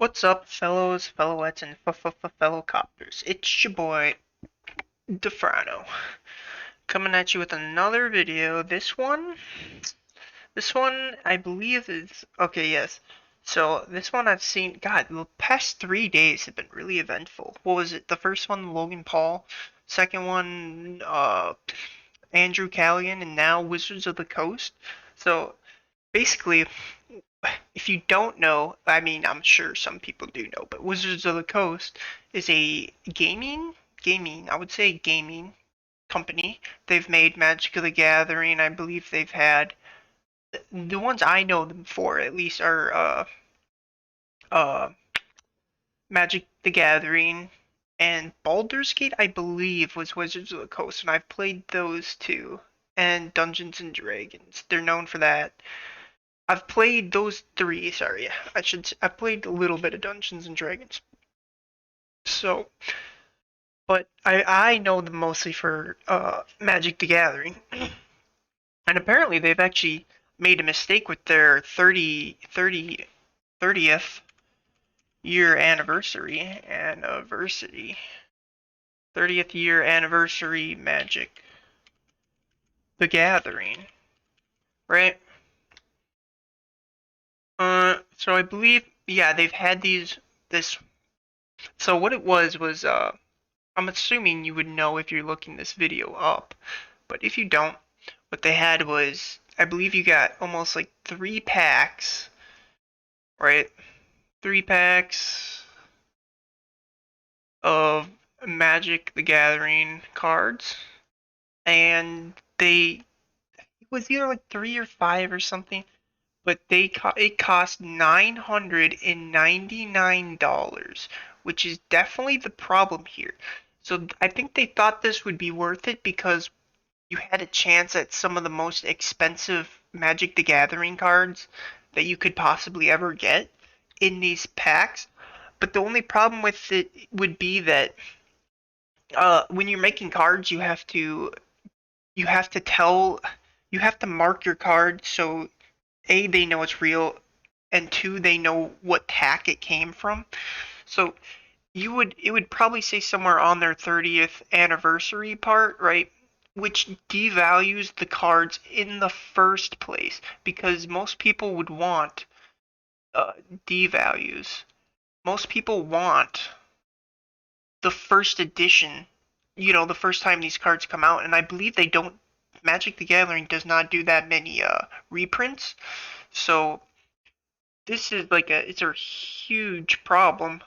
What's up, fellows, fellowettes, and fellow copters? It's your boy, Defrano, coming at you with another video. This one, I believe is, okay, yes. So, this one I've seen, God, the past 3 days have been really eventful. What was it? The first one, Logan Paul. Second one, Andrew Callion, and now Wizards of the Coast. So, basically, if you don't know, I mean, I'm sure some people do know, but Wizards of the Coast is a I would say gaming company. They've made Magic of the Gathering. I believe they've had the ones I know them for at least are uh Magic the Gathering and Baldur's Gate, I believe, was Wizards of the Coast, and I've played those two. And Dungeons and Dragons. They're known for that. I've played those three. Sorry, I've played a little bit of Dungeons and Dragons. So, but I know them mostly for Magic the Gathering, and apparently they've actually made a mistake with their 30th year anniversary 30th year anniversary Magic the Gathering, right? So I believe, yeah, they've had this. So what it was I'm assuming you would know if you're looking this video up, but if you don't, what they had was, I believe you got almost like 3 packs, right? 3 packs of Magic the Gathering cards, and it was either like 3 or 5 or something, but it cost $999, which is definitely the problem here. So I think they thought this would be worth it because you had a chance at some of the most expensive Magic the Gathering cards that you could possibly ever get in these packs. But the only problem with it would be that when you're making cards, you have to tell you have to mark your card so A, they know it's real, and two, they know what pack it came from. So it would probably say somewhere on their 30th anniversary part, right? Which devalues the cards in the first place because most people would want uh, devalues. Most people want the first edition, the first time these cards come out, and I believe they don't. Magic the Gathering does not do that many reprints, so this is like it's a huge problem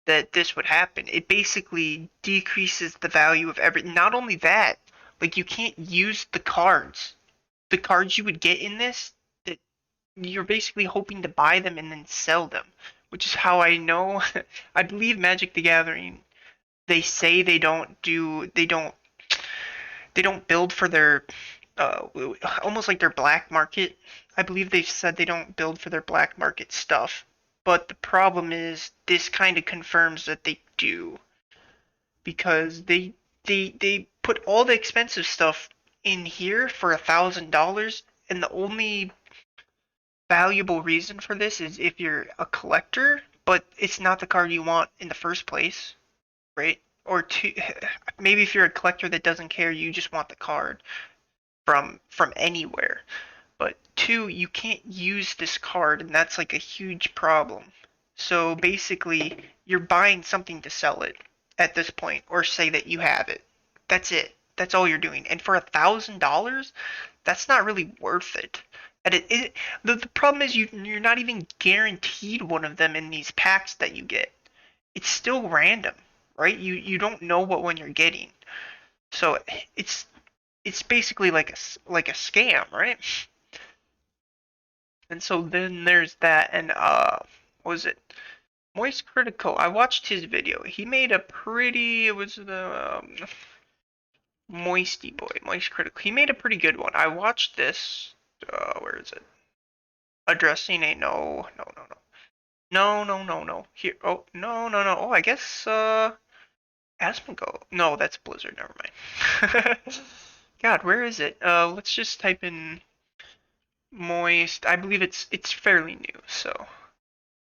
that this would happen. It basically decreases the value of every. Not only that, like you can't use the cards. The cards you would get in this, that you're basically hoping to buy them and then sell them, which is how I know. I believe Magic the Gathering. They say they don't build for their uh, almost like their black market. I believe they've said they don't build for their black market stuff. But the problem is this kind of confirms that they do because they put all the expensive stuff in here for $1,000, and the only valuable reason for this is if you're a collector, but it's not the card you want in the first place, right? Or two, maybe if you're a collector that doesn't care, you just want the card from anywhere. But two, you can't use this card, and that's like a huge problem. So basically, you're buying something to sell it at this point, or say that you have it. That's it. That's all you're doing. And for $1,000, that's not really worth it. And the problem is you're not even guaranteed one of them in these packs that you get. It's still random, right? You don't know what one you're getting. So it's it's basically like a scam, right? And so then there's that, and what was it? Moist Critical. I watched his video. He made a pretty. It was the Moisty Boy, Moist Critical. He made a pretty good one. I watched this. Where is it? Addressing a no. Here. Oh, no. Oh, I guess Asmongold. No, that's Blizzard. Never mind. God, where is it? Let's just type in Moist. I believe it's fairly new. So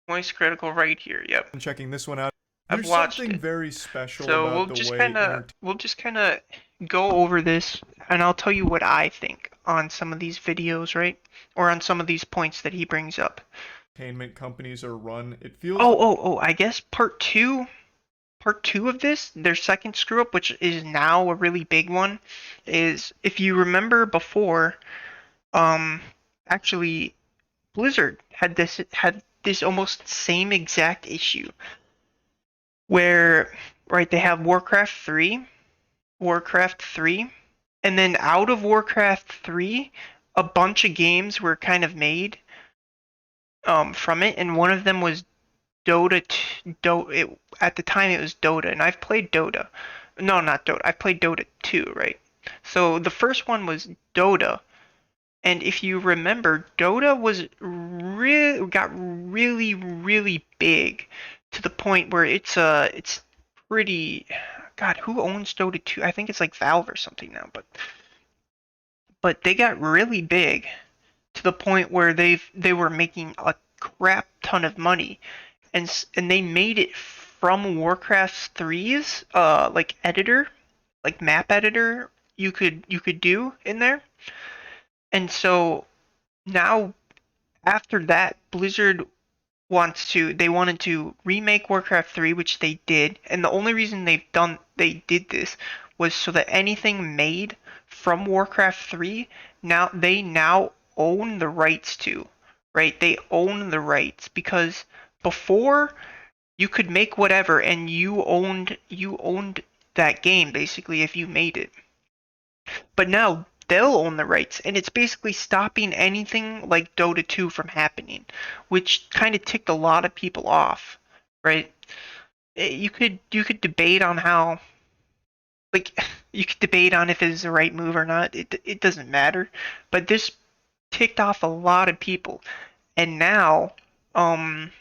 Moist Critical right here. Yep. And checking this one out. I've There's watched something it. very special So about the way entertainment. we'll just kind of go over this, and I'll tell you what I think on some of these videos, right? Or on some of these points that he brings up. Entertainment companies are run. It feels like Oh, I guess part two of this, their second screw up, which is now a really big one, is if you remember before, um, actually Blizzard had this almost same exact issue where right they have Warcraft 3, and then out of Warcraft 3, a bunch of games were kind of made from it, and one of them was Dota. At the time, it was Dota, and I've played Dota. No, not Dota. I played Dota 2, right? So the first one was Dota, and if you remember, Dota got really big to the point where it's pretty. God, who owns Dota 2? I think it's like Valve or something now, but they got really big to the point where they were making a crap ton of money, and they made it from Warcraft 3's like editor, like map editor you could do in there. And so now after that, Blizzard they wanted to remake Warcraft 3, which they did, and the only reason they did this was so that anything made from Warcraft 3 now own the rights to, right? They own the rights because before you could make whatever and you owned that game basically if you made it. But now they'll own the rights, and it's basically stopping anything like Dota 2 from happening, which kind of ticked a lot of people off, right? You could debate on how like you could debate on if it's the right move or not. It doesn't matter, but this ticked off a lot of people, and now um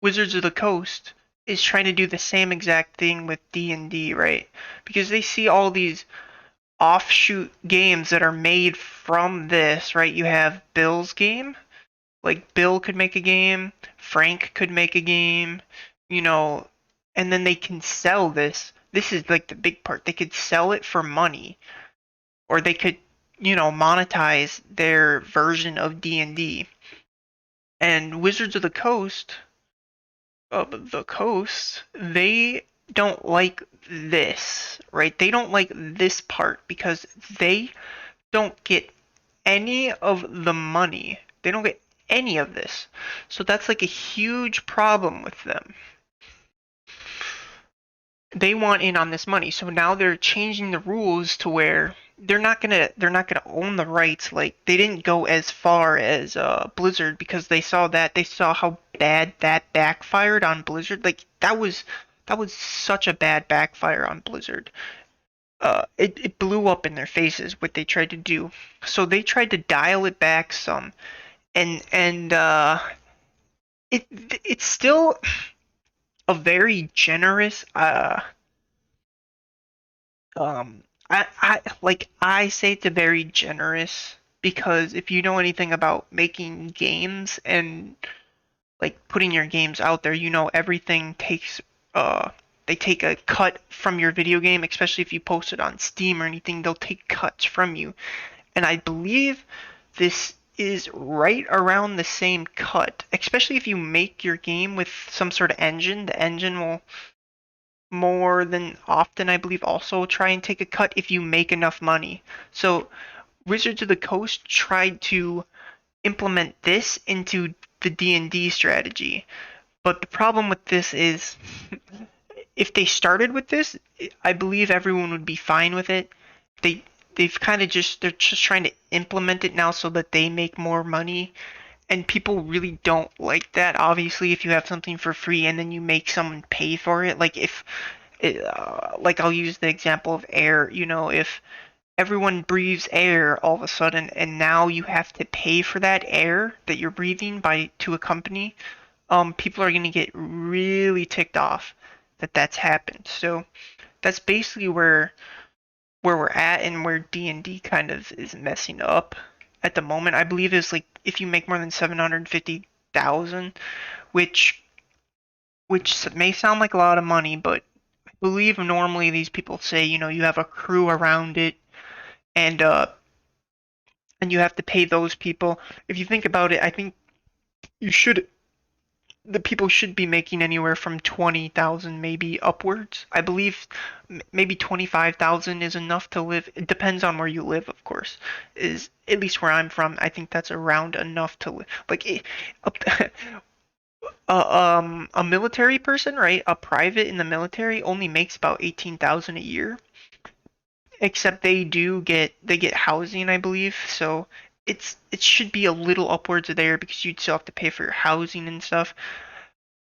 Wizards of the Coast is trying to do the same exact thing with D&D, right? Because they see all these offshoot games that are made from this, right? You have Bill's game, like Bill could make a game, Frank could make a game, you know, and then they can sell this. This is like the big part. They could sell it for money, or they could, monetize their version of D&D. And Wizards of the Coast, they don't like this, right? They don't like this part because they don't get any of the money. They don't get any of this. So that's like a huge problem with them. They want in on this money. So now they're changing the rules to where they're not gonna own the rights. Like they didn't go as far as Blizzard because they saw how bad that backfired on Blizzard. Like that was such a bad backfire on Blizzard. It blew up in their faces what they tried to do. So they tried to dial it back some, and it it's still a very generous um I say it's a very generous because if you know anything about making games and like putting your games out there, everything takes they take a cut from your video game, especially if you post it on Steam or anything, they'll take cuts from you. And I believe this is right around the same cut, especially if you make your game with some sort of engine. The engine will more than often, I believe, also try and take a cut if you make enough money. So Wizards of the Coast tried to implement this into the D&D strategy. But the problem with this is if they started with this, I believe everyone would be fine with it. They they're just trying to implement it now so that they make more money, and people really don't like that. Obviously, if you have something for free and then you make someone pay for it, like like I'll use the example of air. If everyone breathes air all of a sudden, and now you have to pay for that air that you're breathing by to a company, people are gonna get really ticked off that that's happened. So that's basically where we're at and where D&D kind of is messing up at the moment. I believe it's like if you make more than 750,000, which which may sound like a lot of money, but I believe normally these people say, you have a crew around it, and and you have to pay those people. If you think about it, I think you should the people should be making anywhere from 20,000 maybe upwards. I believe maybe 25,000 is enough to live. It depends on where you live, of course. Is at least where I'm from, I think that's around enough to live. Like a military person, right? A private in the military only makes about 18,000 a year. Except they get housing, I believe. So it should be a little upwards of there because you'd still have to pay for your housing and stuff.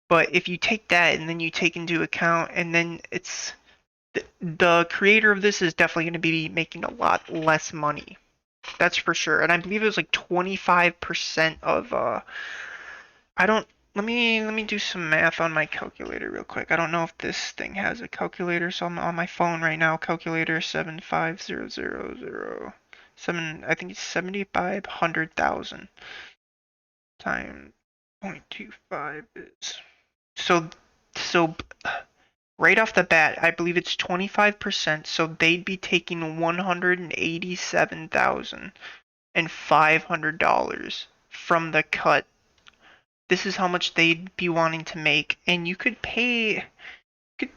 But if you take that and then you take into account, and then the creator of this is definitely going to be making a lot less money. That's for sure. And I believe it was like 25% of I don't let me do some math on my calculator real quick. I don't know if this thing has a calculator, so I'm on my phone right now. Calculator 75000 seven. I think it's 7,500,000 times 0.25 is so right off the bat, I believe it's 25%, so they'd be taking $187,500 from the cut. This is how much they'd be wanting to make, and you could pay. Could,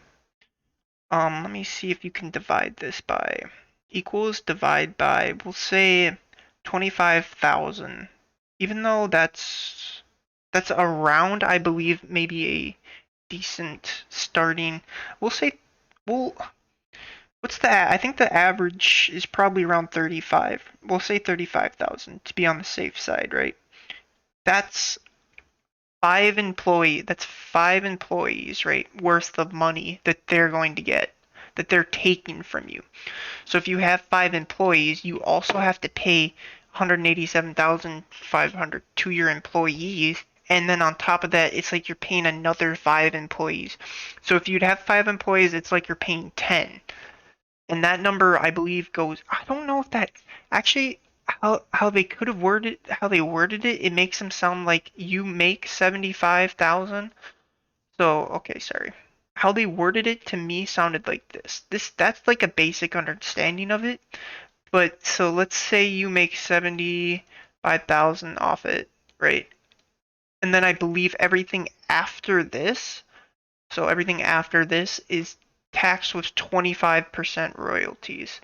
let me see if you can divide this by equals divide by. We'll say 25,000. Even though that's around, I believe, maybe a decent starting. We'll say, well, what's the? I think the average is probably around 35. We'll say 35,000 to be on the safe side, right? That's That's 5 employees, right? Worth of money that they're going to get, that they're taking from you. So if you have 5 employees, you also have to pay 187,500 to your employees. And then on top of that, it's like you're paying another 5 employees. So if you'd have 5 employees, it's like you're paying 10. And that number, I believe, goes. I don't know if that actually how they could have worded how they worded it. It makes them sound like you make 75,000. So okay, sorry. How they worded it to me sounded like this. That's like a basic understanding of it. But so let's say you make 75,000 off it, right? And then I believe everything after this, so everything after this is taxed with 25% royalties.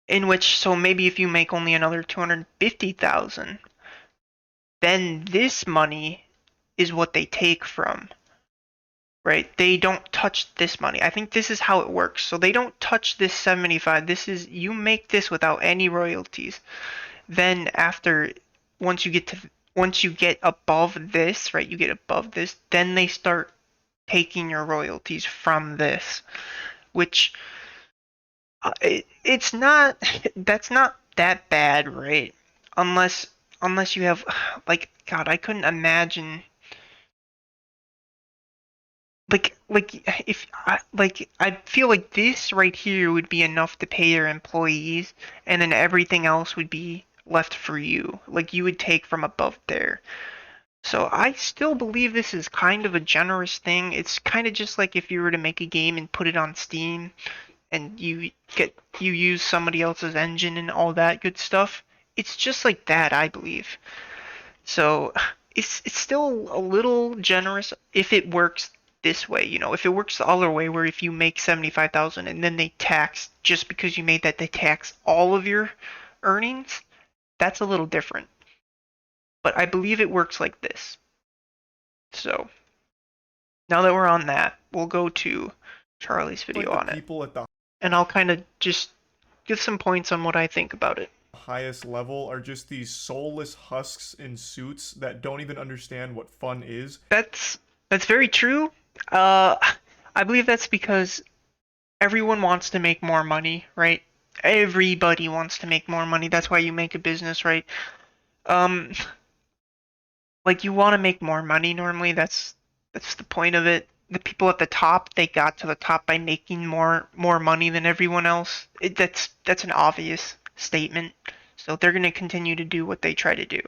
In which, so maybe if you make only another 250,000, then this money is what they take from, right? They don't touch this money. I think this is how it works. So they don't touch this 75. This is you make this without any royalties. Then after once you get to once you get above this, right? You get above this, then they start taking your royalties from this, which it's not that's not that bad, right? Unless unless you have like God, I couldn't imagine like if I like I feel like this right here would be enough to pay your employees, and then everything else would be left for you. Like you would take from above there. So I still believe this is kind of a generous thing. It's kind of just like if you were to make a game and put it on Steam and you use somebody else's engine and all that good stuff. It's just like that, I believe. So it's still a little generous if it works this way. If it works the other way, where if you make 75,000 and then they tax just because you made that, they tax all of your earnings. That's a little different. But I believe it works like this. So now that we're on that, we'll go to Charlie's Like video the on it, people at the and I'll kind of just give some points on what I think about it. highest level are just these soulless husks in suits that don't even understand what fun is. That's very true. Uh, I believe that's because everyone wants to make more money, right? Everybody wants to make more money. That's why you make a business, right? Um, like you want to make more money normally. That's the point of it. The people at the top, they got to the top by making more money than everyone else. That's an obvious statement. So they're going to continue to do what they try to do.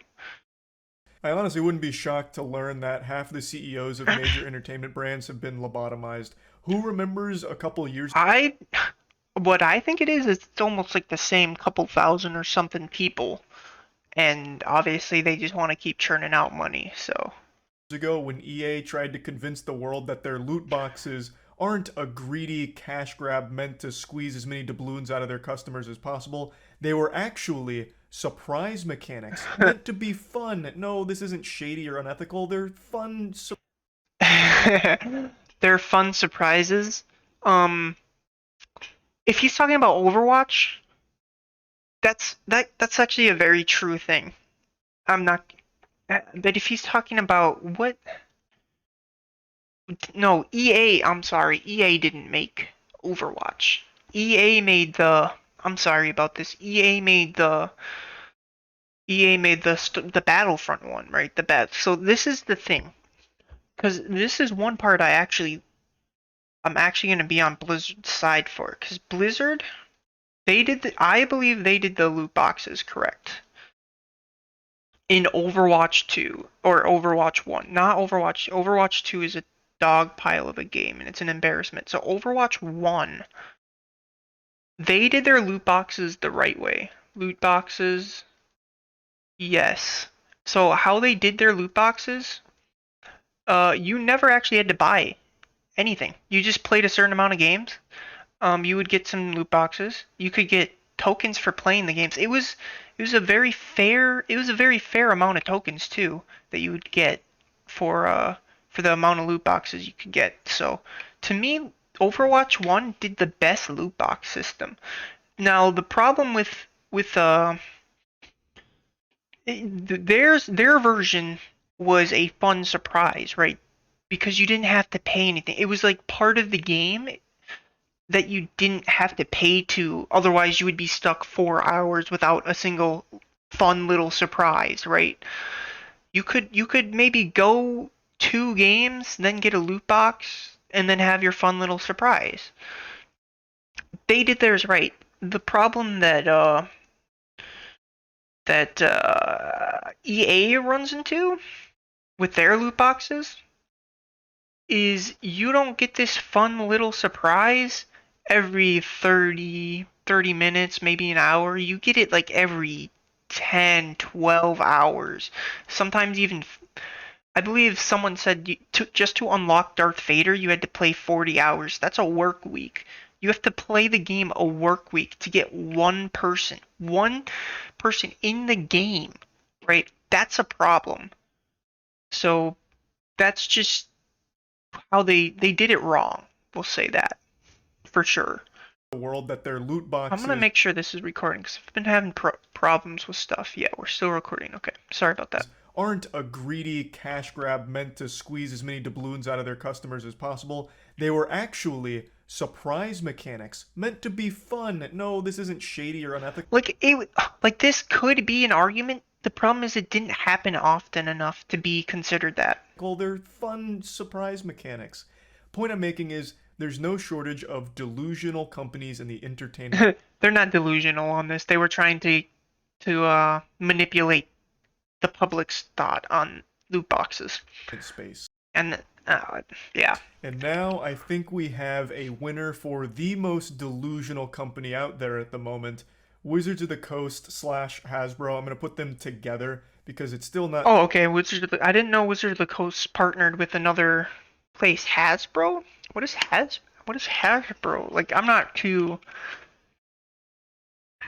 I honestly wouldn't be shocked to learn that half the CEOs of major entertainment brands have been lobotomized. Who remembers a couple years I what I think it is it's almost like the same couple thousand or something people, and obviously they just want to keep churning out money. So ago when EA tried to convince the world that their loot boxes aren't a greedy cash grab meant to squeeze as many doubloons out of their customers as possible? They were actually surprise mechanics meant to be fun. No, this isn't shady or unethical. They're fun. they're fun surprises. Um, if he's talking about Overwatch, that's actually a very true thing. I'm not, but if he's talking about what, no, EA. I'm sorry, EA didn't make Overwatch. EA made the. I'm sorry about this. EA made the Battlefront one, right? The bat. So this is the thing, because this is one part I'm actually going to be on Blizzard's side for, because Blizzard, I believe they did the loot boxes correct in Overwatch 2 or Overwatch 1. Not Overwatch. Overwatch 2 is a dog pile of a game and it's an embarrassment. So Overwatch 1, they did their loot boxes the right way. Loot boxes, yes. So how they did their loot boxes, you never actually had to buy anything. You just played a certain amount of games. You would get some loot boxes. You could get tokens for playing the games. It was a very fair amount of tokens too that you would get for the amount of loot boxes you could get. So to me, Overwatch 1 did the best loot box system. Now the problem with their version was a fun surprise, right? Because you didn't have to pay anything. It was like part of the game that you didn't have to pay to, otherwise you would be stuck 4 hours without a single fun little surprise, right? You could maybe go 2 games, then get a loot box, and then have your fun little surprise. They did theirs right. The problem that EA runs into with their loot boxes is you don't get this fun little surprise every 30 minutes, maybe an hour. You get it like every 10, 12 hours. Sometimes even, I believe someone said just to unlock Darth Vader, you had to play 40 hours. That's a work week. You have to play the game a work week to get one person in the game, right? That's a problem. So that's just how they did it wrong. We'll say that for sure. the world that their loot I'm gonna boxes make sure this is recording because I've been having problems with stuff. Yeah, we're still recording. Okay, sorry about that. aren't a greedy cash grab meant to squeeze as many doubloons out of their customers as possible. They were actually surprise mechanics meant to be fun. No, this isn't shady or unethical. Like this could be an argument. The problem is it didn't happen often enough to be considered that. They're fun surprise mechanics. Point I'm making is there's no shortage of delusional companies in the entertainment They're not delusional on this. They were trying to manipulate the public's thought on loot boxes. space. And yeah. And now I think we have a winner for the most delusional company out there at the moment. Wizards of the Coast slash Hasbro. I'm going to put them together because it's still not. Oh, okay. I didn't know Wizard of the Coast partnered with another place. Hasbro? What is Hasbro? Like I'm not too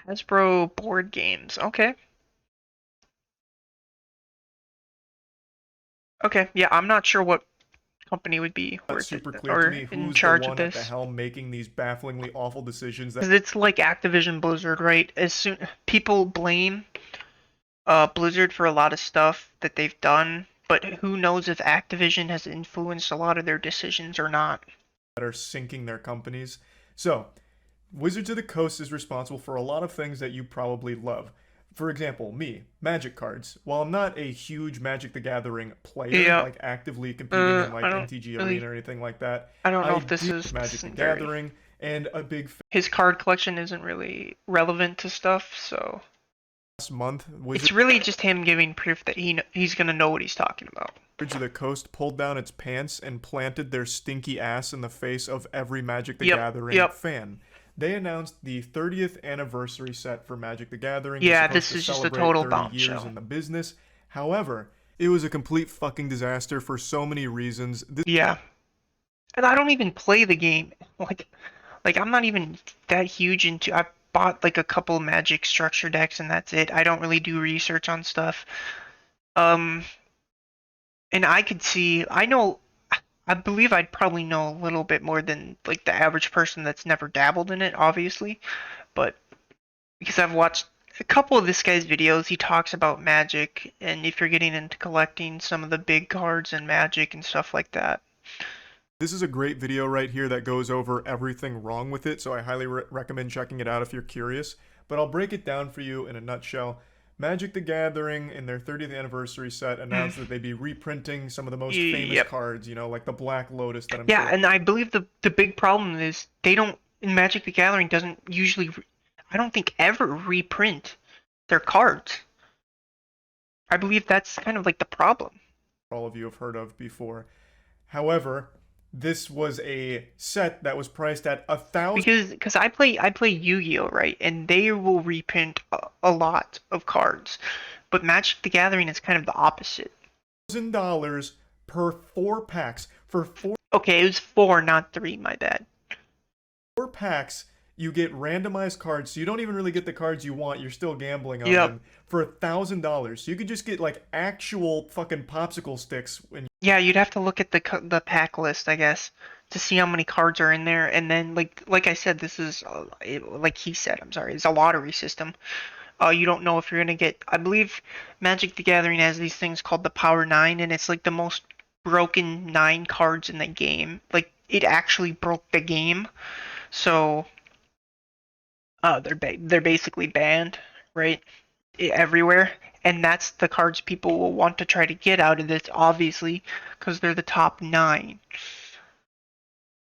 Hasbro board games. Okay. Okay. Yeah, I'm not sure what company would be Not worth it super clear to or me in who's the charge of one at the this. helm making these bafflingly awful decisions that Because it's like Activision Blizzard, right? As soon people blame Blizzard for a lot of stuff that they've done, but who knows if Activision has influenced a lot of their decisions or not. are sinking their companies. So, Wizards of the Coast is responsible for a lot of things that you probably love. For example, me, Magic cards. While I'm not a huge Magic the Gathering player, Yeah. like actively competing in like I don't MTG really. Arena or anything like that, I don't know I if this do is like this Magic the isn't very. Gathering and a big His card collection isn't really relevant to stuff, so last month, It's really just him giving proof that he's gonna know what he's talking about. Wizards of the Coast pulled down its pants and planted their stinky ass in the face of every Magic the Yep, Gathering yep. fan. They announced the 30th anniversary set for Magic the Gathering was Yeah, supposed this to is just a celebrate total 30 years bombshell. in the business. However, it was a complete fucking disaster for so many reasons. This Yeah, and I don't even play the game. Like I'm not even that huge into. I bought like a couple Magic structure decks and that's it. I don't really do research on stuff. Um, and I could see. I know. I believe I'd probably know a little bit more than like the average person that's never dabbled in it, obviously. But because I've watched a couple of this guy's videos, he talks about Magic and if you're getting into collecting some of the big cards in Magic and stuff like that. this is a great video right here that goes over everything wrong with it, so I highly recommend checking it out if you're curious. But I'll break it down for you in a nutshell. Magic the Gathering, in their 30th anniversary set, Mm, announced that they'd be reprinting some of the most famous yep. cards, like the Black Lotus that I'm Yeah, sure. and I believe the big problem is they don't in Magic the Gathering doesn't usually I don't think ever reprint their cards. I believe that's kind of like the problem. All of you have heard of before. However, this was a set that was priced at Because I play Yu-Gi-Oh, right? And they will reprint a lot of cards. But Magic the Gathering is kind of the opposite. $1,000 per 4 packs. For Okay, it was 4, not 3, my bad. 4 packs, you get randomized cards, so you don't even really get the cards you want. You're still gambling on Yep. them for $1,000. So you could just get like actual fucking popsicle sticks when Yeah, you'd have to look at the pack list, I guess, to see how many cards are in there, and then like I said, this is like he said, I'm sorry, it's a lottery system. You don't know if you're gonna get. I believe Magic the Gathering has these things called the Power Nine, and it's like the most broken 9 cards in the game. Like it actually broke the game, so they're basically banned, right? Everywhere, and that's the cards people will want to try to get out of this, obviously, because they're the top 9.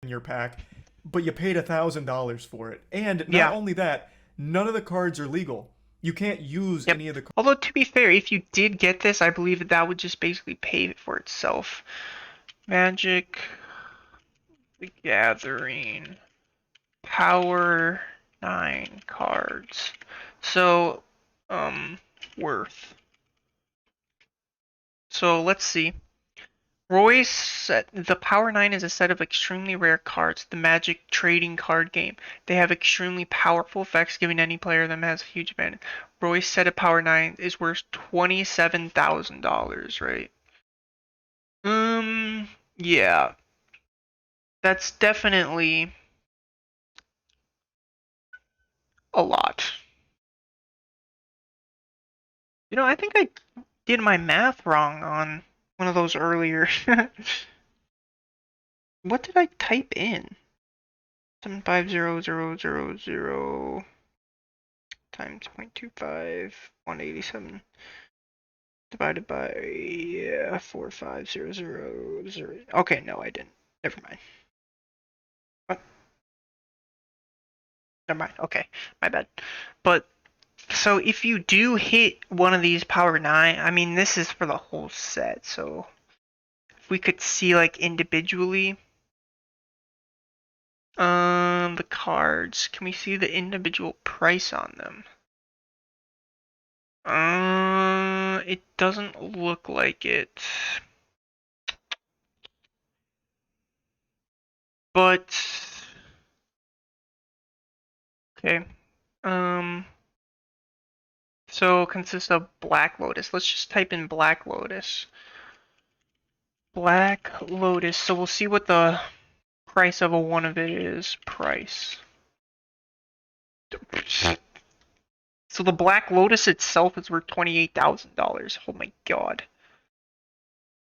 your pack, but you paid $1,000 for it. And not Yeah, only that, none of the cards are legal. You can't use yep. any of the Although to be fair, if you did get this, I believe that would just basically pay for itself. Magic the Gathering Power 9 cards. So, worth. So let's see. Roy's set, the Power 9 is a set of extremely rare cards, the Magic trading card game. They have extremely powerful effects, giving any player them has a huge advantage. Roy's set of Power 9 is worth $27,000, right? Yeah, that's definitely a lot. I think I did my math wrong on one of those earlier. What did I type in? 750,000 times 0.25, 187 divided by 4500. Okay, no, I didn't. Never mind. What? Never mind. Okay, my bad. But so if you do hit one of these Power 9, I mean, this is for the whole set. So if we could see like individually, the cards, can we see the individual price on them? It doesn't look like it. But okay. Um, so consists of Black Lotus. Let's just type in Black Lotus. Black Lotus. So we'll see what the price of a one of it is. Price. So the Black Lotus itself is worth $28,000. Oh my god.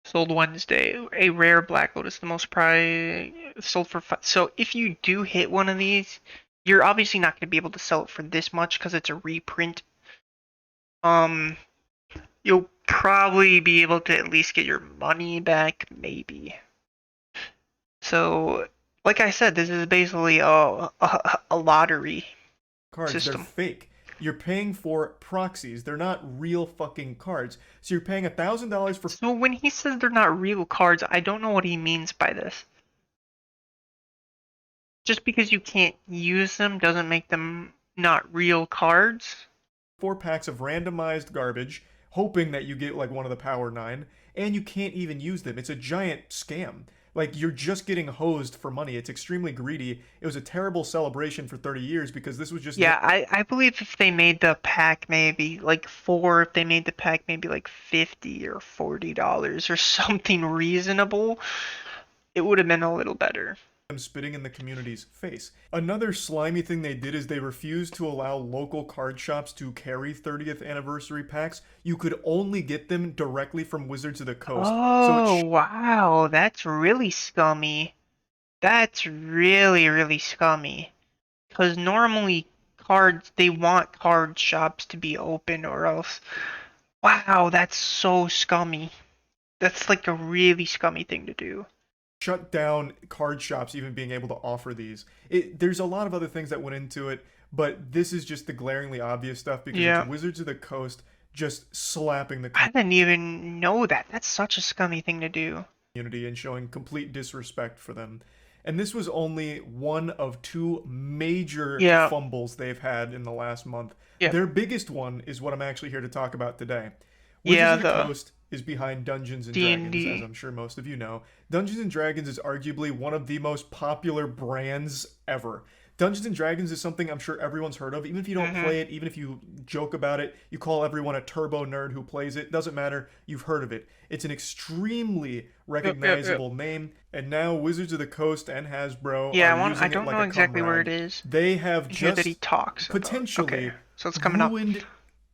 Sold Wednesday. A rare Black Lotus, the most price sold for. So if you do hit one of these, you're obviously not going to be able to sell it for this much because it's a reprint. Um, you'll probably be able to at least get your money back, maybe. So, like I said, this is basically a lottery cards. They're system. fake. You're paying for proxies. They're not real fucking cards. So you're paying $1,000 for So when he says they're not real cards, I don't know what he means by this. Just because you can't use them doesn't make them not real cards. 4 packs of randomized garbage, hoping that you get like one of the Power 9, and you can't even use them. It's a giant scam. Like, you're just getting hosed for money. It's extremely greedy. It was a terrible celebration for 30 years because this was just Yeah, I believe if they made the pack maybe like four, if they made the pack maybe like $50 or $40 or something reasonable, it would have been a little better. them spitting in the community's face. Another slimy thing they did is they refused to allow local card shops to carry 30th anniversary packs. You could only get them directly from Wizards of the Coast. So Oh, wow, that's really scummy. That's really, really scummy. Because normally cards, they want card shops to be open or else. Wow, that's so scummy. That's like a really scummy thing to do. shut down card shops even being able to offer these. There's a lot of other things that went into it, but this is just the glaringly obvious stuff because it's Yeah, Wizards of the Coast just slapping the I didn't even know that. That's such a scummy thing to do. community and showing complete disrespect for them. And this was only one of two major Yeah, fumbles they've had in the last month. yeah, Their biggest one is what I'm actually here to talk about today. Wizards yeah. of the The Coast is behind Dungeons and D and Dragons, as D. I'm sure most of you know. Dungeons and Dragons is arguably one of the most popular brands ever. Dungeons and Dragons is something I'm sure everyone's heard of. Even if you don't Mhm. play it, even if you joke about it, you call everyone a turbo nerd who plays it, doesn't matter, you've heard of it. It's an extremely Yep, yep, yep. recognizable name, and now Wizards of the Coast and Hasbro Yeah, are I want. I using it don't like know a exactly where it comrade. is. They have I hear that he just talks about. Okay, potentially so it's coming up. ruined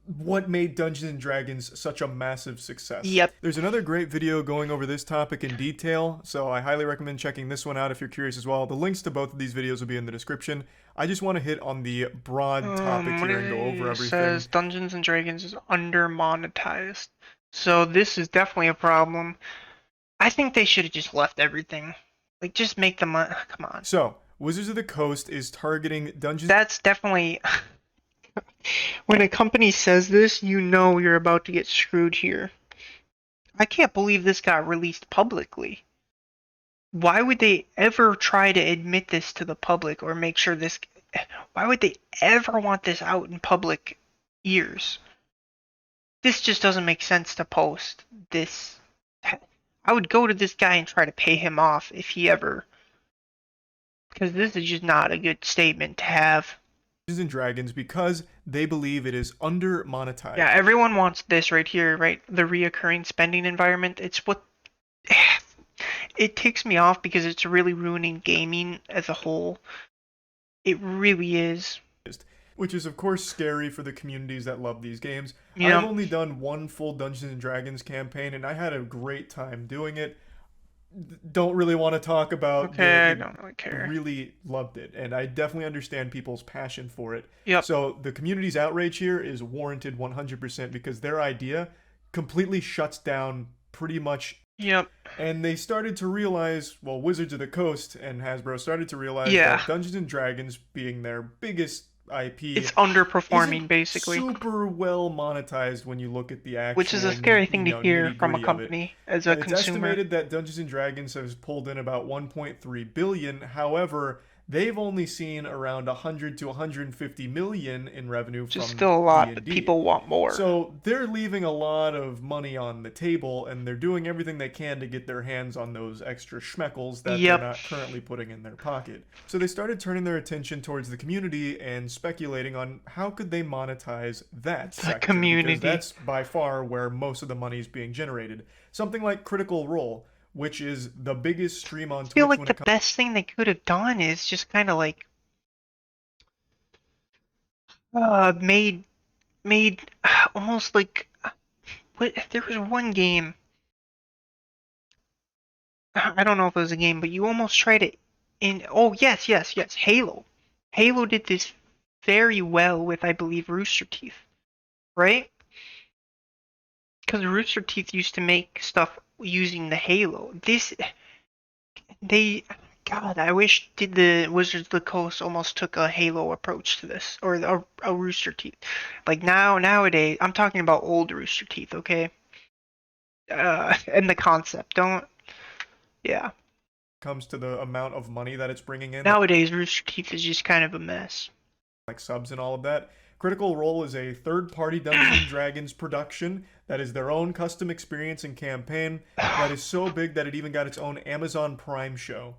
what made Dungeons and Dragons such a massive success. Yep. There's another great video going over this topic in detail, so I highly recommend checking this one out if you're curious as well. The links to both of these videos will be in the description. I just want to hit on the broad topic What here and go over it everything. says, Dungeons and Dragons is under monetized. So this is definitely a problem. I think they should have just left everything. Like, just make the money. Come on. So, Wizards of the Coast is targeting Dungeons. That's definitely. When a company says this, you know you're about to get screwed here. I can't believe this got released publicly. Why would they ever try to admit this to the public or make sure this. Why would they ever want this out in public ears? This just doesn't make sense to post this. I would go to this guy and try to pay him off if he ever. Because this is just not a good statement to have. And Dragons because they believe it is under monetized. Yeah, everyone wants this right here, right? The reoccurring spending environment. It's what it takes me off because it's really ruining gaming as a whole. It really is. Which is of course scary for the communities that love these games. You I've know, only done one full Dungeons and Dragons campaign and I had a great time doing it. Don't really want to talk about okay, I the don't really care. really loved it and I definitely understand people's passion for it. Yep, So the community's outrage here is warranted 100% because their idea completely shuts down pretty much, yep, and they started to realize, well, Wizards of the Coast and Hasbro started to realize yeah. that Dungeons and Dragons being their biggest IP It's underperforming isn't basically, super well monetized when you look at the which is a actual, scary thing to hear nitty from a gritty of it. company as a It's consumer. estimated that Dungeons and Dragons has pulled in about 1.3 billion. However, they've only seen around 100 to 150 million in revenue Which is from still a lot, but D&D. people want more. So they're leaving a lot of money on the table, and they're doing everything they can to get their hands on those extra schmeckles that they're Yep. not currently putting in their pocket. So they started turning their attention towards the community and speculating on how could they monetize that The sector, community. because that's by far where most of the money is being generated. Something like Critical Role, which is the biggest stream on I feel Twitch like when the it comes. best thing they could have done is just kind of like made almost like what there was one game. I don't know if it was a game, but you almost tried it in. Oh yes, yes, yes. Halo. Halo did this very well with, I believe, Rooster Teeth, right? Because Rooster Teeth used to make stuff using the Halo. This they. God, I wish the Wizards of the Coast almost took a Halo approach to this, or a Rooster Teeth. Like nowadays, I'm talking about old Rooster Teeth, okay? And the concept, don't, yeah. Comes to the amount of money that it's bringing in, Nowadays, Rooster Teeth is just kind of a mess. like subs and all of that. Critical Role is a third-party Dungeons and Dragons production that is their own custom experience and campaign that is so big that it even got its own Amazon Prime show.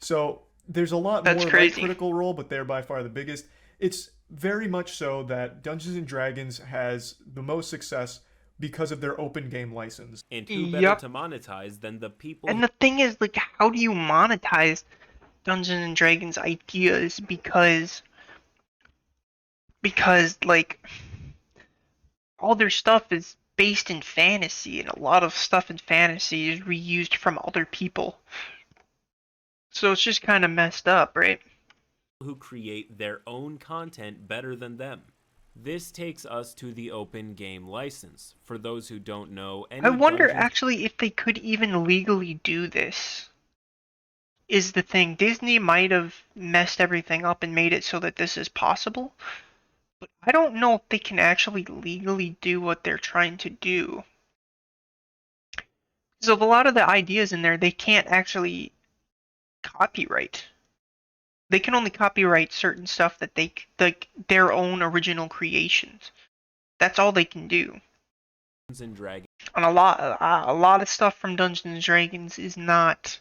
So there's a lot That's more like crazy. Critical Role, but they're by far the biggest. It's very much so that Dungeons and Dragons has the most success because of their open game license. And who better Yup. to monetize than the people And who the thing is, like, how do you monetize Dungeons and Dragons ideas? Because like all their stuff is based in fantasy, and a lot of stuff in fantasy is reused from other people. So it's just kind of messed up, right? create their own content better than them. This takes us to the open game license. For those who don't know, I any wonder Dungeons actually if they could even legally do this. Is the thing. Disney might have messed everything up and made it so that this is possible, but I don't know if they can actually legally do what they're trying to do. So a lot of the ideas in there they can't actually copyright. They can only copyright certain stuff that they like their own original creations. That's all they can do. and Dragons And a lot of stuff from Dungeons and Dragons is not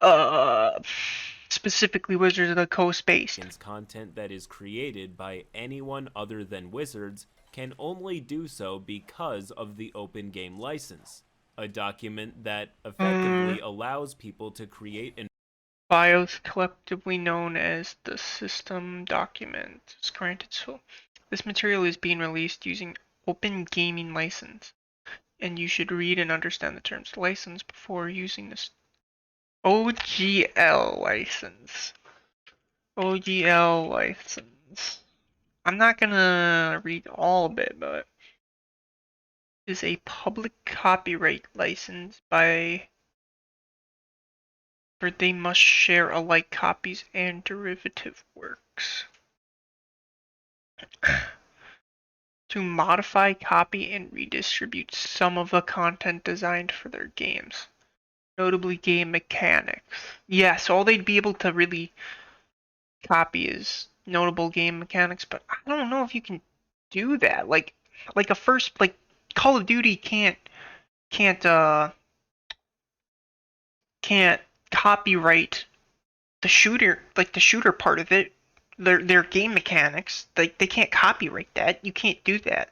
uh specifically Wizards of the Coast based. content that is created by anyone other than Wizards can only do so because of the open game license, a document that effectively allows people to create and BIOS, collectively known as the system document, is granted. So this material is being released using Open Gaming License, and you should read and understand the terms of license before using this OGL license. OGL license. I'm not gonna read all of it, but it is a public copyright license by for they must share alike copies and derivative works. To modify, copy, and redistribute some of the content designed for their games, notably game mechanics. Yeah, so all they'd be able to really copy is notable game mechanics, but I don't know if you can do that. Like a first like Call of Duty can't can't copyright the shooter part of it. Their game mechanics. They can't copyright that. You can't do that.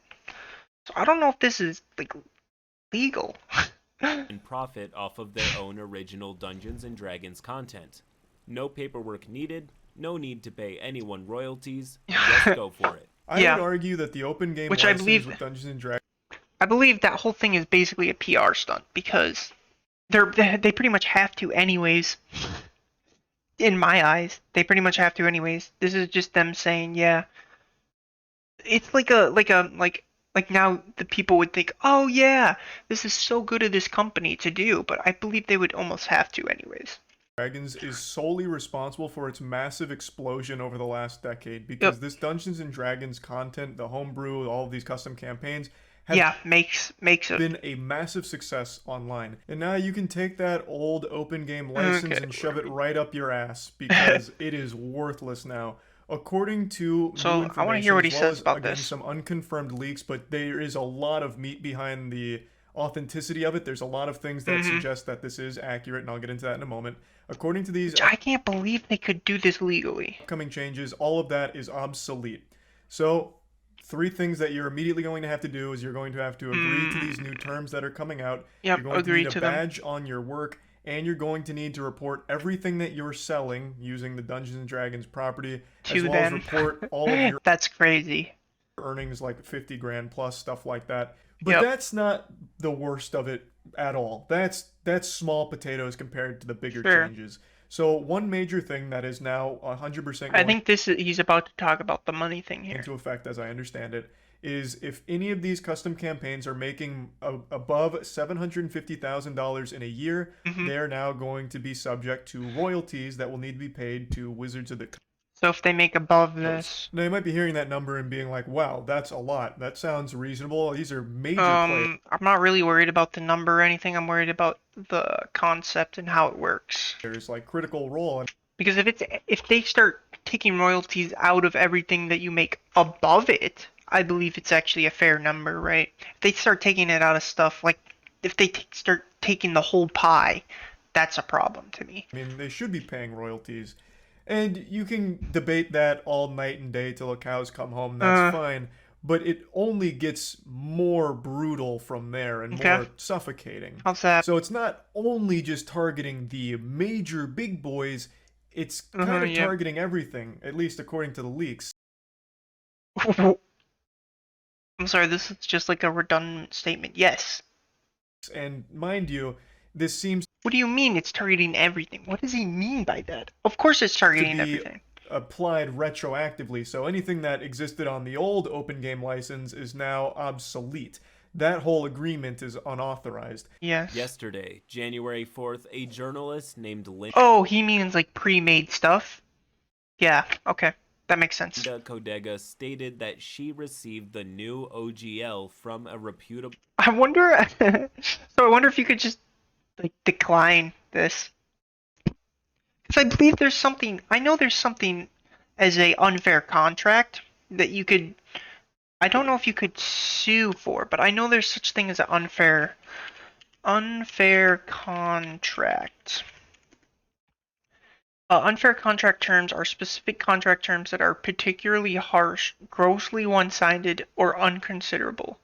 So I don't know if this is like legal. profit off of their own original Dungeons and Dragons content. No paperwork needed, no need to pay anyone royalties, just go for it. I Yeah, would argue that the open game which I license believe with Dungeons and Dragons I believe that whole thing is basically a PR stunt because they pretty much have to anyways. In my eyes, they pretty much have to anyways. This is just them saying, yeah. It's like now the people would think, oh yeah, this is so good of this company to do, but I believe they would almost have to anyways. Dragons is solely responsible for its massive explosion over the last decade because Yep. this Dungeons and Dragons content, the homebrew, all of these custom campaigns have Yeah, makes it been a massive success online. And now you can take that old open game license okay. and shove it right up your ass because it is worthless now. According to new So I want to hear information, what he as well says as, about again, this. some unconfirmed leaks, but there is a lot of meat behind the authenticity of it. There's a lot of things that Hmm. suggest that this is accurate, and I'll get into that in a moment. According to these Which I can't believe they could do this legally. upcoming changes, all of that is obsolete. So, three things that you're immediately going to have to do is you're going to have to agree to these new terms that are coming out. Yep, You're going to agree need a to them. badge on your work, and you're going to need to report everything that you're selling using the Dungeons and Dragons property, as To well as them. report all of your That's crazy. earnings, like 50 grand plus, stuff like that. But Yep. that's not the worst of it at all. That's small potatoes compared to the bigger Sure. changes. So one major thing that is now 100% I going think he's about to talk about the money thing here. into effect, as I understand it, is if any of these custom campaigns are making above $750,000 in a year, Hmm. they are now going to be subject to royalties that will need to be paid to Wizards of the So if they make above Coast. this, Now you might be hearing that number and being like, "Wow, that's a lot. That sounds reasonable. These are major players." I'm not really worried about the number or anything. I'm worried about the concept and how it works. Like Critical Role. Because if they start taking royalties out of everything that you make above it, I believe it's actually a fair number, right? If they start taking it out of stuff like if they start taking the whole pie, that's a problem to me. I mean, they should be paying royalties. And you can debate that all night and day till the cows come home, that's Uh, fine. But it only gets more brutal from there and okay. more suffocating. How's that? So it's not only just targeting the major big boys, it's kind of Yeah. targeting everything, at least according to the leaks. I'm sorry, this is just like a redundant statement. Yes. And mind you, this seems What do you mean it's targeting everything? What does he mean by that? Of course it's to targeting be everything. applied retroactively. So anything that existed on the old open game license is now obsolete. That whole agreement is unauthorized. Yes. Yesterday, January 4th, a journalist named Oh, he means like pre-made stuff? Yeah, okay. That makes sense. Linda Codega stated that she received the new OGL from a reputable I wonder so I wonder if you could just like decline this. Because I believe there's something I know there's something as a unfair contract that you could I don't know if you could sue for, but I know there's such thing as an unfair contract. Unfair contract terms are specific contract terms that are particularly harsh, grossly one-sided, or unconsiderable.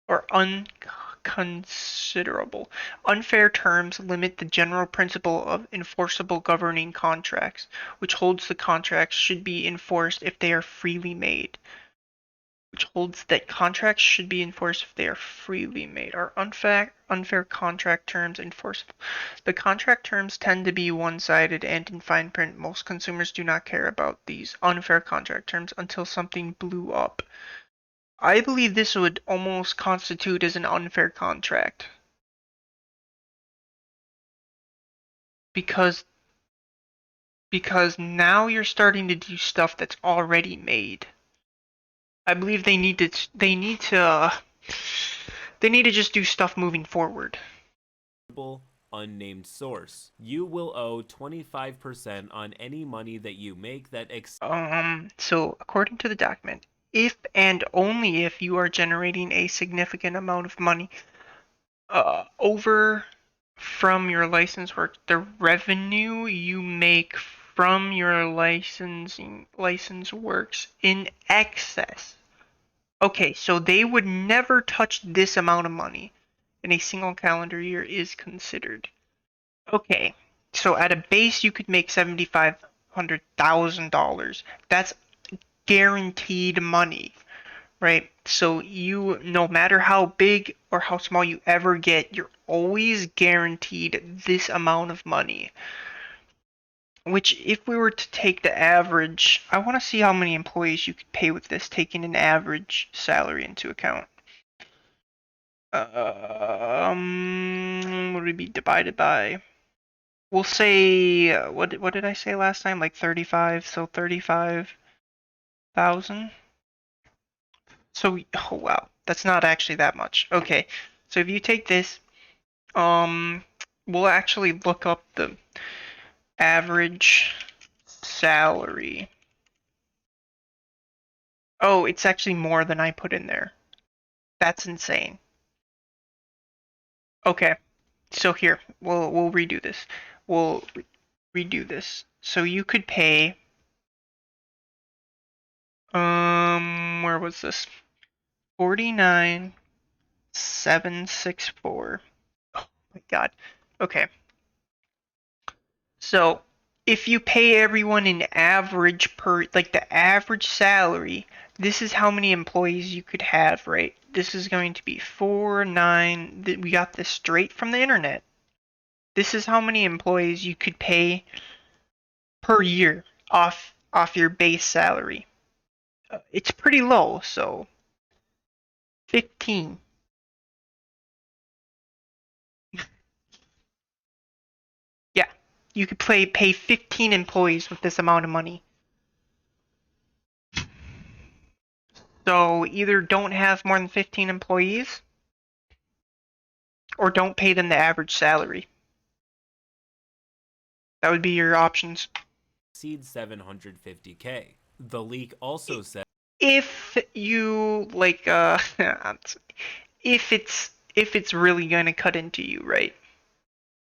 Or unconsiderable. Unfair terms limit the general principle of enforceable governing contracts, which holds the contracts should be enforced if they are freely made. Which holds that contracts should be enforced if they are freely made. Are unfair contract terms enforceable? The contract terms tend to be one-sided and in fine print. Most consumers do not care about these unfair contract terms until something blew up. I believe this would almost constitute as an unfair contract. Because now you're starting to do stuff that's already made. I believe they need to just do stuff moving forward. unnamed source. You will owe 25% on any money that you make that So according to the document, if and only if you are generating a significant amount of money over from your license work, the revenue you make from your license works in excess. Okay, so they would never touch this amount of money in a single calendar year is considered. Okay, so at a base you could make $7,500,000. That's guaranteed money, right? So you, no matter how big or how small you ever get, you're always guaranteed this amount of money. Which, if we were to take the average, I want to see how many employees you could pay with this, taking an average salary into account. Would it be divided by? We'll say what did I say last time? Like 35, so 35,000. So oh wow, that's not actually that much. Okay, so if you take this, um, we'll actually look up the average salary. Oh, it's actually more than I put in there. That's insane. Okay, so here we'll redo this. We'll redo this. So you could pay. Where was this? 49,764. Oh my God. Okay. So if you pay everyone an average like the average salary, this is how many employees you could have, right? This is going to be 4,9. We got this straight from the internet. This is how many employees you could pay per year off your base salary. It's pretty low, so 15. Yeah, you could pay 15 employees with this amount of money. So either don't have more than 15 employees or don't pay them the average salary. That would be your options. Exceed 750K. The leak also said If you like if it's really going to cut into you, right?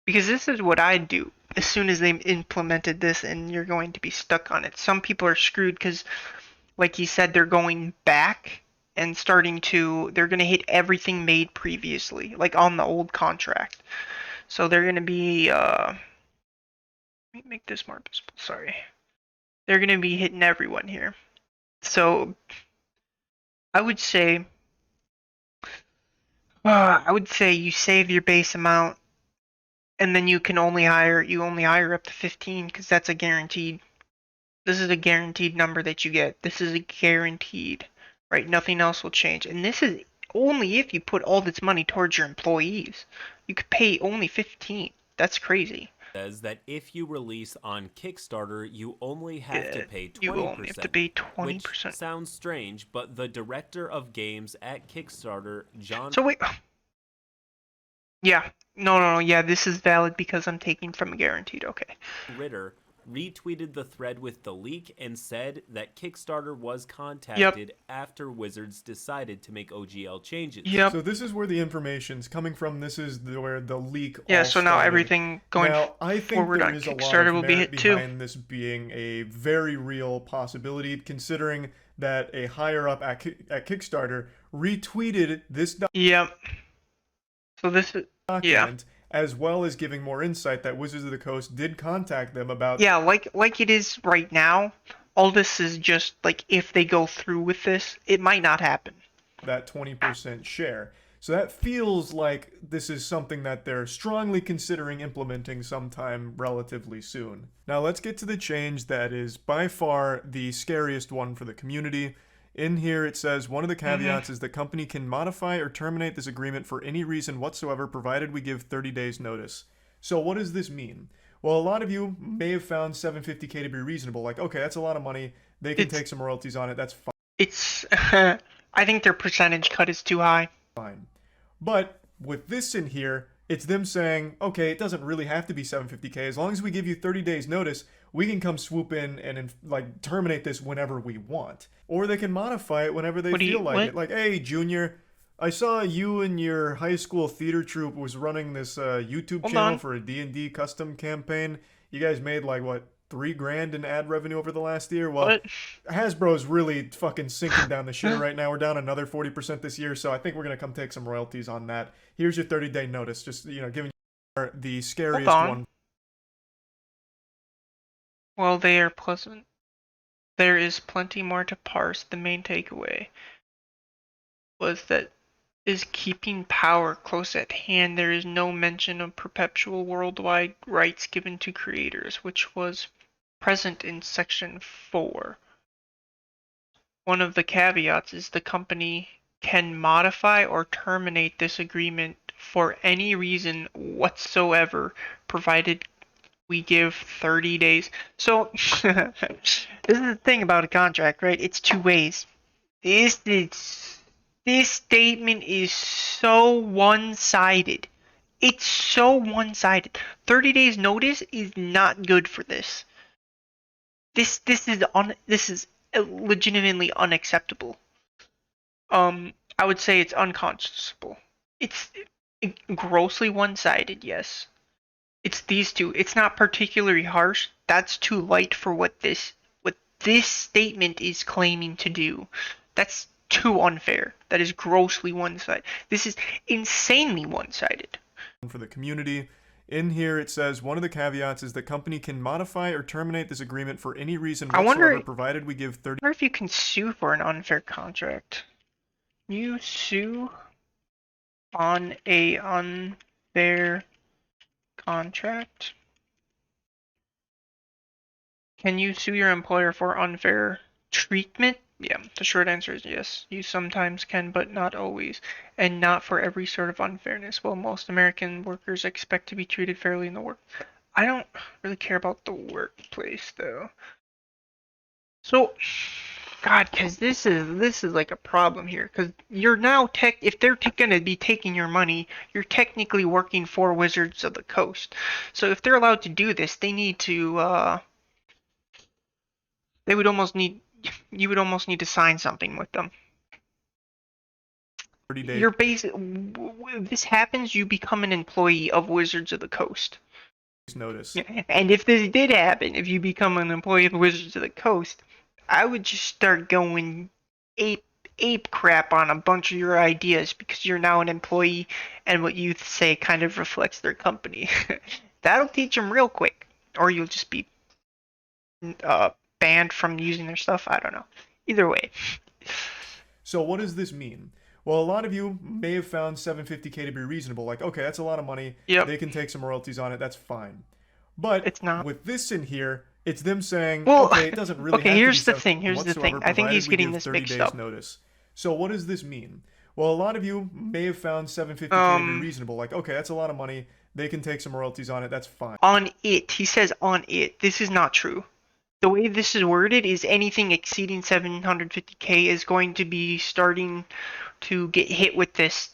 Because this is what I'd do as soon as they implemented this and you're going to be stuck on it. Some people are screwed because, like you said, they're going back and they're going to hit everything made previously, like on the old contract. So they're going to be, let me make this more visible, sorry. They're going to be hitting everyone here. So I would say, you save your base amount and then you only hire up to 15 because that's a guaranteed. This is a guaranteed number that you get. This is a guaranteed, right? Nothing else will change. And this is only if you put all this money towards your employees. You could pay only 15. That's crazy. says that if you release on Kickstarter, you only have to pay 20%. You only have to pay Which 20%. sounds strange, but the director of games at Kickstarter, John So wait. Yeah. No. Yeah, this is valid because I'm taking from a guaranteed. Okay. Ritter, retweeted the thread with the leak and said that Kickstarter was contacted after Wizards decided to make OGL changes. Yep. So this is where the information's coming from. This is where the leak Yeah, all so now started. everything going now, I think forward there on is a lot Kickstarter of will be merit hit too. behind this being a very real possibility, considering that a higher up at Kickstarter retweeted this Yep. So this is document, as well as giving more insight that Wizards of the Coast did contact them about. Yeah, like it is right now. All this is just like if they go through with this, it might not happen. That 20% share. So that feels like this is something that they're strongly considering implementing sometime relatively soon. Now let's get to the change that is by far the scariest one for the community. In here it says one of the caveats is the company can modify or terminate this agreement for any reason whatsoever provided we give 30 days notice. So what does this mean? Well, a lot of you may have found 750K to be reasonable. Like, okay, that's a lot of money. They can take some royalties on it. That's fine. It's I think their percentage cut is too high. Fine. But with this in here, it's them saying, okay, it doesn't really have to be 750K. As long as we give you 30 days notice, we can come swoop in and like terminate this whenever we want. Or they can modify it whenever they feel like it. Like, hey, Junior, I saw you and your high school theater troupe was running this YouTube channel for a D&D custom campaign. You guys made like, what, $3,000 in ad revenue over the last year? Well, What? Hasbro's really fucking sinking down the shitter right now. We're down another 40% this year, so I think we're going to come take some royalties on that. Here's your 30-day notice. Just, giving you the scariest one. Well, they are pleasant. There is plenty more to parse. The main takeaway was that is keeping power close at hand. There is no mention of perpetual worldwide rights given to creators, which was present in Section 4. One of the caveats is the company can modify or terminate this agreement for any reason whatsoever, provided we give 30 days. So, this is the thing about a contract, right? It's two ways. This statement is so one-sided. It's so one-sided. 30 days notice is not good for this. This is legitimately unacceptable. I would say it's unconscionable. It's grossly one-sided, yes. It's these two. It's not particularly harsh. That's too light for what this statement is claiming to do. That's too unfair. That is grossly one-sided. This is insanely one-sided. For the community. In here it says one of the caveats is the company can modify or terminate this agreement for any reason whatsoever, provided we give 30. I wonder if you can sue for an unfair contract. You sue on a unfair contract? Can you sue your employer for unfair treatment? Yeah, the short answer is yes. You sometimes can, but not always, and not for every sort of unfairness. While most American workers expect to be treated fairly in the work, I don't really care about the workplace though. So, God, because this is like a problem here. Because you're now if they're gonna be taking your money, you're technically working for Wizards of the Coast. So if they're allowed to do this, they need to they would almost need you would almost need to sign something with them. 30 days You're basic. This happens, you become an employee of Wizards of the Coast. notice. Yeah. And if this did happen, if you become an employee of Wizards of the Coast, I would just start going ape ape crap on a bunch of your ideas because you're now an employee, and what you say kind of reflects their company. That'll teach them real quick, or you'll just be uh, banned from using their stuff. I don't know. Either way. So what does this mean? Well, a lot of you may have found 750K to be reasonable. Like, okay, that's a lot of money. Yep. They can take some royalties on it. That's fine. But It's not. with this in here, it's them saying, Well, okay, it doesn't really okay, have to be here's the 7 thing. Here's the whatsoever, thing. I think provided he's we getting give this 30 mixed days up. notice. So what does this mean? Well, a lot of you may have found 750K to be reasonable. Like, okay, that's a lot of money. They can take some royalties on it. That's fine. On it. He says on it. This is not true. The way this is worded is anything exceeding 750K is going to be starting to get hit with this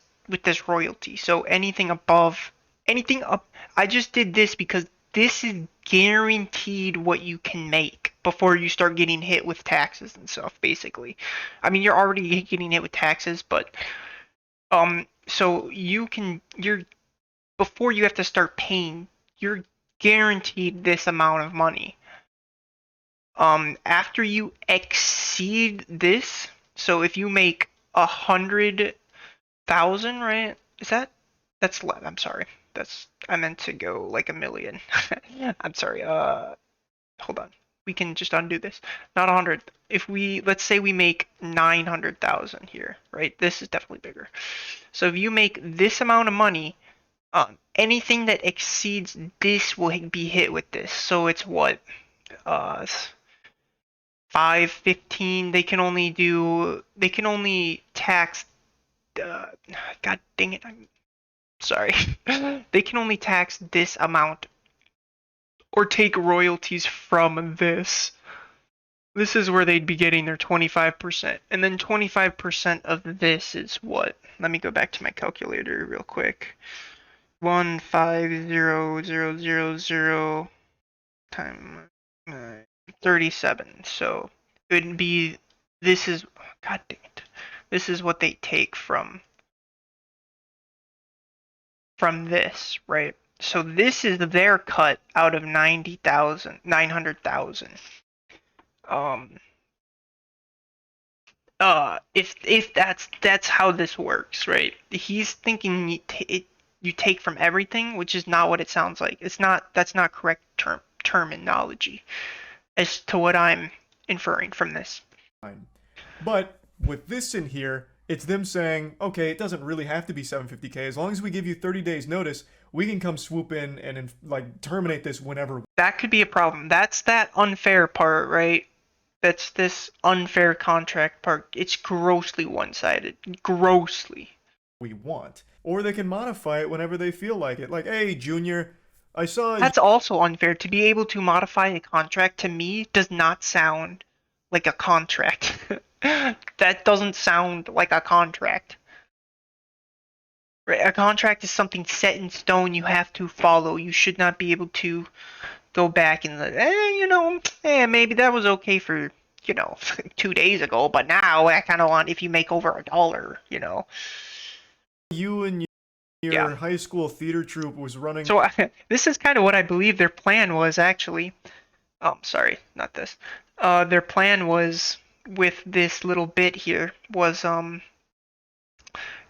royalty. So anything above, anything up. I just did this because this is guaranteed what you can make before you start getting hit with taxes and stuff. Basically, I mean you're already getting hit with taxes, but so you're before you have to start paying, you're guaranteed this amount of money. After you exceed this, so if you make 100,000, right? Is that's less? I'm sorry. I meant to go like a million. I'm sorry. Hold on. We can just undo this. Not 100. If let's say we make 900,000 here, right? This is definitely bigger. So if you make this amount of money, anything that exceeds this will be hit with this. So it's what? Uh, 515. They can only tax. God dang it! I'm sorry. They can only tax this amount or take royalties from this. This is where they'd be getting their 25%. And then 25% of this is what? Let me go back to my calculator real quick. 150,000 times 37. So it would be, this is, God dang it. This is what they take from this, right? So this is their cut out of 90,000, 900,000. If that's how this works, right? He's thinking you take from everything, which is not what it sounds like. That's not correct terminology as to what I'm inferring from this. Fine. But with this in here, it's them saying, okay, it doesn't really have to be 750K. As long as we give you 30 days notice, we can come swoop in and like terminate this whenever That could be a problem. That's that unfair part, right? That's this unfair contract part. It's grossly one-sided. Grossly. we want. Or they can modify it whenever they feel like it. Like, hey, Junior, I saw That's also unfair. To be able to modify a contract to me does not sound like a contract. That doesn't sound like a contract. Right? A contract is something set in stone you have to follow. You should not be able to go back and maybe that was okay for 2 days ago, but now I kind of want if you make over $1. you and your Yeah. high school theater troupe was running. So this is kind of what I believe their plan was actually. Oh, sorry, not this. Their plan was with this little bit here was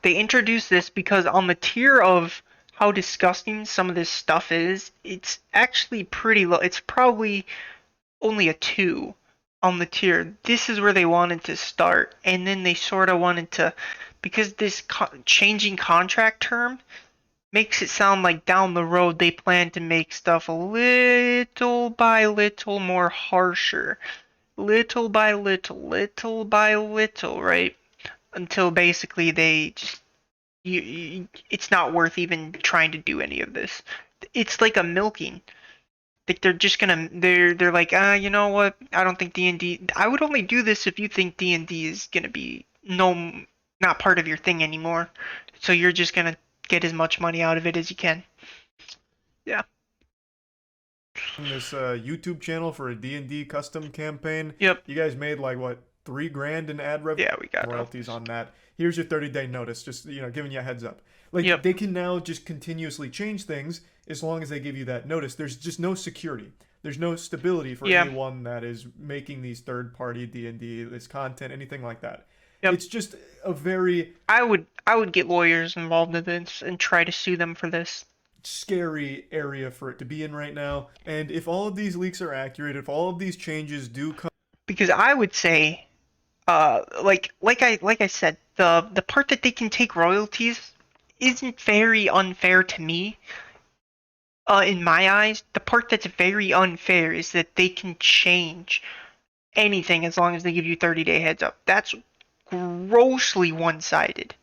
they introduced this because on the tier of how disgusting some of this stuff is, it's actually pretty low. It's probably only a 2 on the tier. This is where they wanted to start, and then they sort of wanted to, because this changing contract term makes it sound like down the road they plan to make stuff a little by little more harsher. little by little by little, right? Until basically they just it's not worth even trying to do any of this. It's like a milking. Like they're like, you know what? I don't think D&D. I would only do this if you think D&D is gonna be not part of your thing anymore. So you're just gonna get as much money out of it as you can. Yeah. This YouTube channel for a D&D custom campaign. Yep. You guys made like what, 3 grand in ad Yeah, we got royalties on that. Here's your 30-day notice. Just giving you a heads up. Like Yep. they can now just continuously change things as long as they give you that notice. There's just no security. There's no stability for Yeah. anyone that is making these third-party D&D, this content, anything like that. Yep. It's just a very I would get lawyers involved in this and try to sue them for this. scary area for it to be in right now. And if all of these leaks are accurate, if all of these changes do come, Because I would say, like I said, the part that they can take royalties isn't very unfair to me. In my eyes, the part that's very unfair is that they can change anything as long as they give you 30-day heads up. That's grossly one-sided.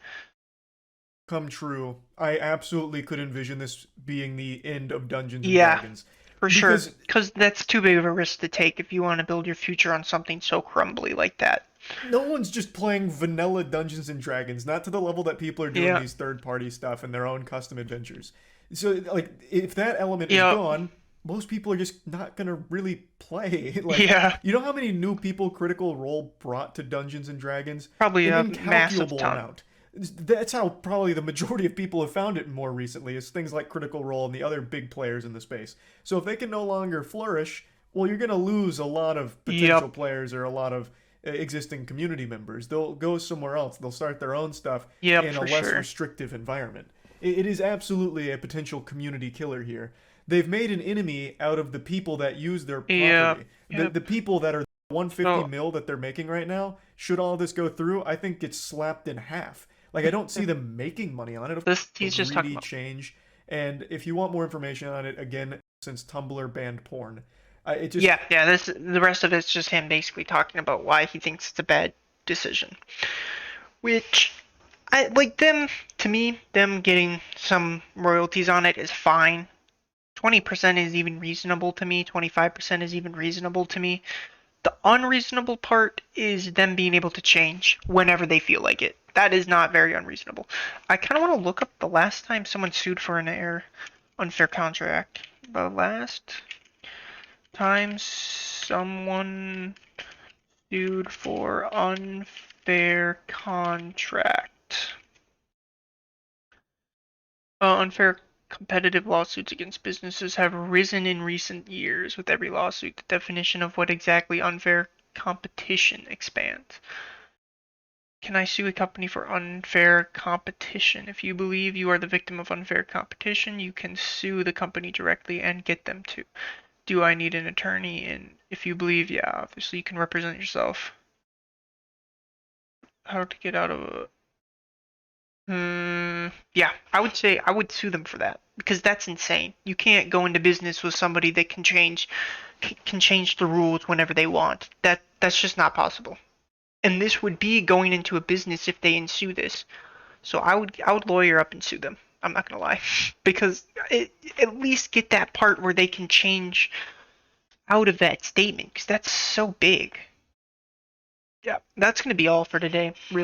come true, I absolutely could envision this being the end of Dungeons and Yeah, Dragons. for sure. Because Because that's too big of a risk to take if you want to build your future on something so crumbly like that. no one's just playing vanilla Dungeons and Dragons, not to the level that people are doing Yeah. these third-party stuff and their own custom adventures. So, like, if that element is Yeah. gone, most people are just not gonna really play. Like, Yeah. you know how many new people Critical Role brought to Dungeons and Dragons? Probably An a massive incalculable ton. amount. That's how probably the majority of people have found it more recently, is things like Critical Role and the other big players in the space. So if they can no longer flourish, well, you're gonna lose a lot of potential Yep. players or a lot of existing community members. They'll go somewhere else. They'll start their own stuff Yep, in a for less sure. restrictive environment. It is absolutely a potential community killer here. They've made an enemy out of the people that use their Yep. property. Yep. The people that are 150 So mil that they're making right now, should all this go through, I think gets slapped in half. Like, I don't see them making money on it. Of this course, he's just talking greedy about. change. And if you want more information on it, again, since Tumblr banned porn, it just Yeah. The rest of it's just him basically talking about why he thinks it's a bad decision. Which I like them to me. Them getting some royalties on it is fine. 20% is even reasonable to me. 25% is even reasonable to me. The unreasonable part is them being able to change whenever they feel like it. That is not very unreasonable. I kind of want to look up the last time someone sued for an unfair contract. The last time someone sued for unfair contract. Unfair competitive lawsuits against businesses have risen in recent years. With every lawsuit, the definition of what exactly unfair competition expands. Can I sue a company for unfair competition? If you believe you are the victim of unfair competition, you can sue the company directly and get them to. Do I need an attorney? And if you believe, yeah, obviously you can represent yourself. How to get out of a yeah, I would say I would sue them for that because that's insane. You can't go into business with somebody that can change the rules whenever they want. That's just not possible. And this would be going into a business if they ensue this. So I would lawyer up and sue them. I'm not gonna lie, because at least get that part where they can change out of that statement because that's so big. Yeah, that's gonna be all for today. Really.